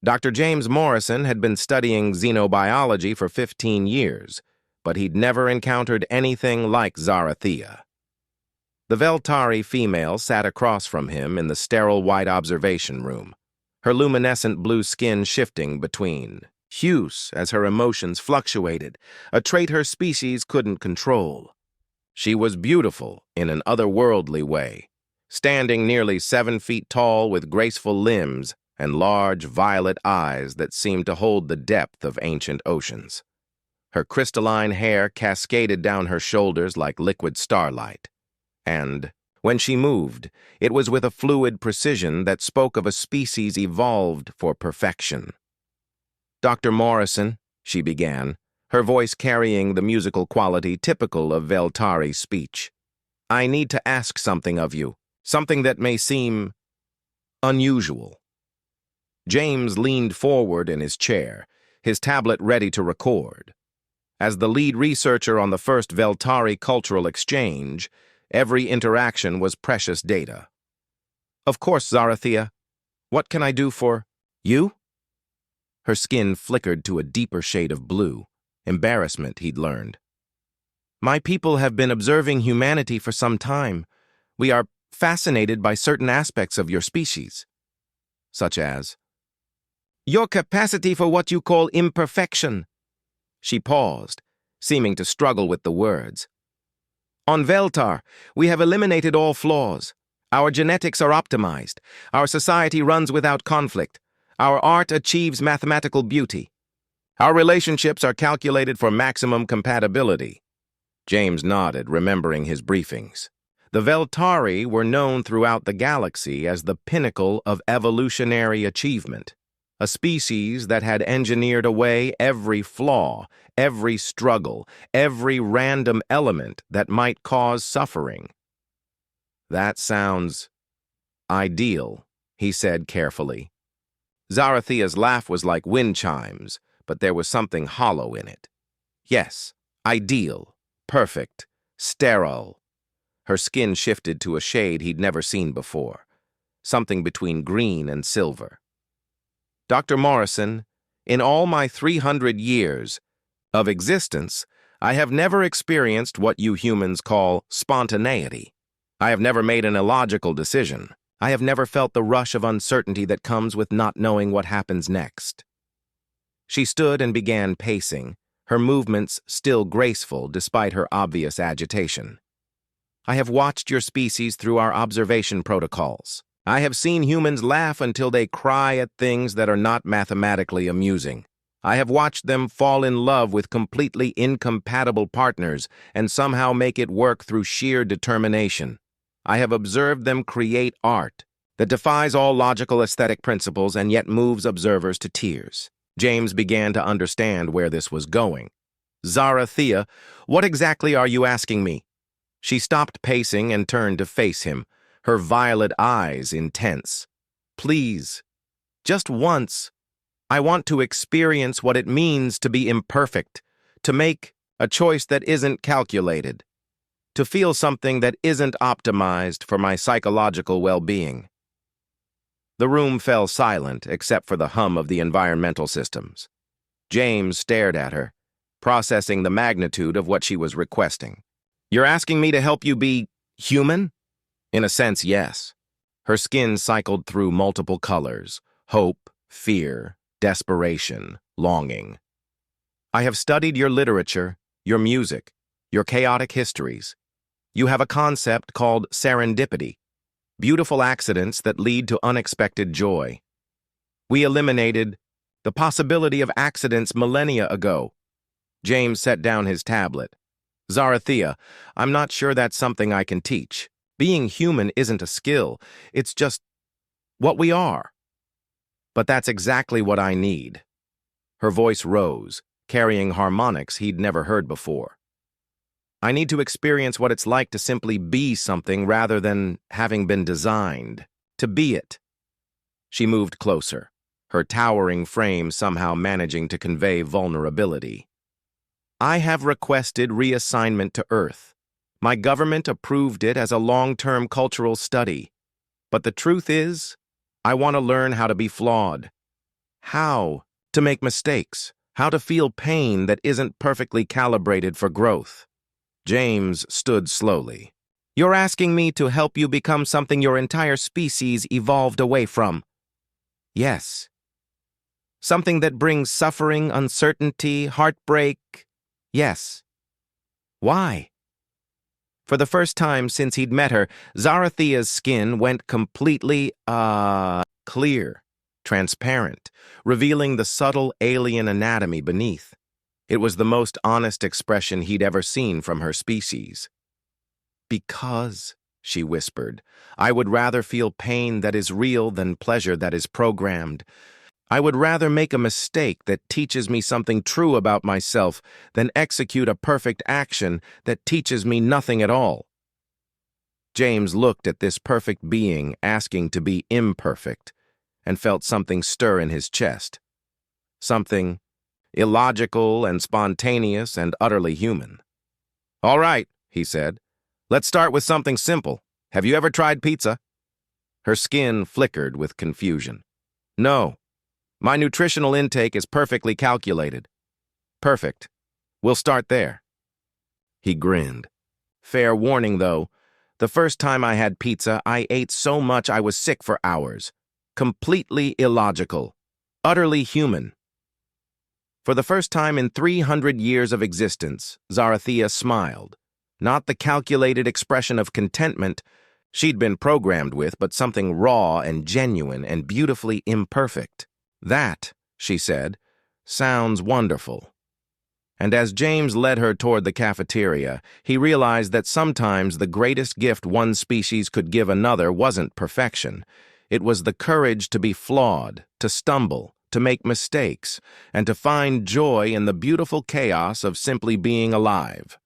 Dr. James Morrison had been studying xenobiology for 15 years, but he'd never encountered anything like Zarathea. The Veltari female sat across from him in the sterile white observation room, her luminescent blue skin shifting between hues as her emotions fluctuated, a trait her species couldn't control. She was beautiful in an otherworldly way, standing nearly 7 feet tall with graceful limbs and large violet eyes that seemed to hold the depth of ancient oceans. Her crystalline hair cascaded down her shoulders like liquid starlight, and when she moved, it was with a fluid precision that spoke of a species evolved for perfection. "Dr. Morrison," she began, her voice carrying the musical quality typical of Veltari speech, "I need to ask something of you, something that may seem unusual." James leaned forward in his chair, his tablet ready to record. As the lead researcher on the first Veltari cultural exchange, every interaction was precious data. "Of course, Zarathea. What can I do for you?" Her skin flickered to a deeper shade of blue, embarrassment, he'd learned. "My people have been observing humanity for some time. We are fascinated by certain aspects of your species." "Such as?" "Your capacity for what you call imperfection." She paused, seeming to struggle with the words. "On Veltar, we have eliminated all flaws. Our genetics are optimized. Our society runs without conflict. Our art achieves mathematical beauty. Our relationships are calculated for maximum compatibility." James nodded, remembering his briefings. The Veltari were known throughout the galaxy as the pinnacle of evolutionary achievement, a species that had engineered away every flaw, every struggle, every random element that might cause suffering. "That sounds ideal," he said carefully. Zarathea's laugh was like wind chimes, but there was something hollow in it. "Yes, ideal, perfect, sterile." Her skin shifted to a shade he'd never seen before, something between green and silver. "Dr. Morrison, in all my 300 years of existence, I have never experienced what you humans call spontaneity. I have never made an illogical decision. I have never felt the rush of uncertainty that comes with not knowing what happens next." She stood and began pacing, her movements still graceful despite her obvious agitation. "I have watched your species through our observation protocols. I have seen humans laugh until they cry at things that are not mathematically amusing. I have watched them fall in love with completely incompatible partners and somehow make it work through sheer determination. I have observed them create art that defies all logical aesthetic principles and yet moves observers to tears." James began to understand where this was going. "Zarathea, what exactly are you asking me?" She stopped pacing and turned to face him, her violet eyes intense. "Please, just once, I want to experience what it means to be imperfect, to make a choice that isn't calculated, to feel something that isn't optimized for my psychological well-being." The room fell silent except for the hum of the environmental systems. James stared at her, processing the magnitude of what she was requesting. "You're asking me to help you be human?" "In a sense, yes." Her skin cycled through multiple colors: hope, fear, desperation, longing. "I have studied your literature, your music, your chaotic histories. You have a concept called serendipity, beautiful accidents that lead to unexpected joy. We eliminated the possibility of accidents millennia ago." James set down his tablet. "Zarathea, I'm not sure that's something I can teach. Being human isn't a skill, it's just what we are. But that's exactly what I need." Her voice rose, carrying harmonics he'd never heard before. "I need to experience what it's like to simply be something rather than having been designed. To be it." She moved closer, her towering frame somehow managing to convey vulnerability. "I have requested reassignment to Earth. My government approved it as a long-term cultural study. But the truth is, I want to learn how to be flawed. how to make mistakes, how to feel pain that isn't perfectly calibrated for growth. James stood slowly. You're asking me to help you become something your entire species evolved away from. Yes. Something that brings suffering, uncertainty, heartbreak. Yes. Why? For the first time since he'd met her, Zarathea's skin went completely, clear, transparent, revealing the subtle alien anatomy beneath. It was the most honest expression he'd ever seen from her species. Because, she whispered, I would rather feel pain that is real than pleasure that is programmed. I would rather make a mistake that teaches me something true about myself than execute a perfect action that teaches me nothing at all. James looked at this perfect being asking to be imperfect and felt something stir in his chest. Something illogical and spontaneous and utterly human. All right, he said. Let's start with something simple. Have you ever tried pizza? Her skin flickered with confusion. No. My nutritional intake is perfectly calculated. Perfect. We'll start there. He grinned. Fair warning, though. The first time I had pizza, I ate so much I was sick for hours. Completely illogical. Utterly human. For the first time in 300 years of existence, Zarathea smiled. Not the calculated expression of contentment she'd been programmed with, but something raw and genuine and beautifully imperfect. That, she said, sounds wonderful. And as James led her toward the cafeteria, he realized that sometimes the greatest gift one species could give another wasn't perfection. It was the courage to be flawed, to stumble, to make mistakes, and to find joy in the beautiful chaos of simply being alive.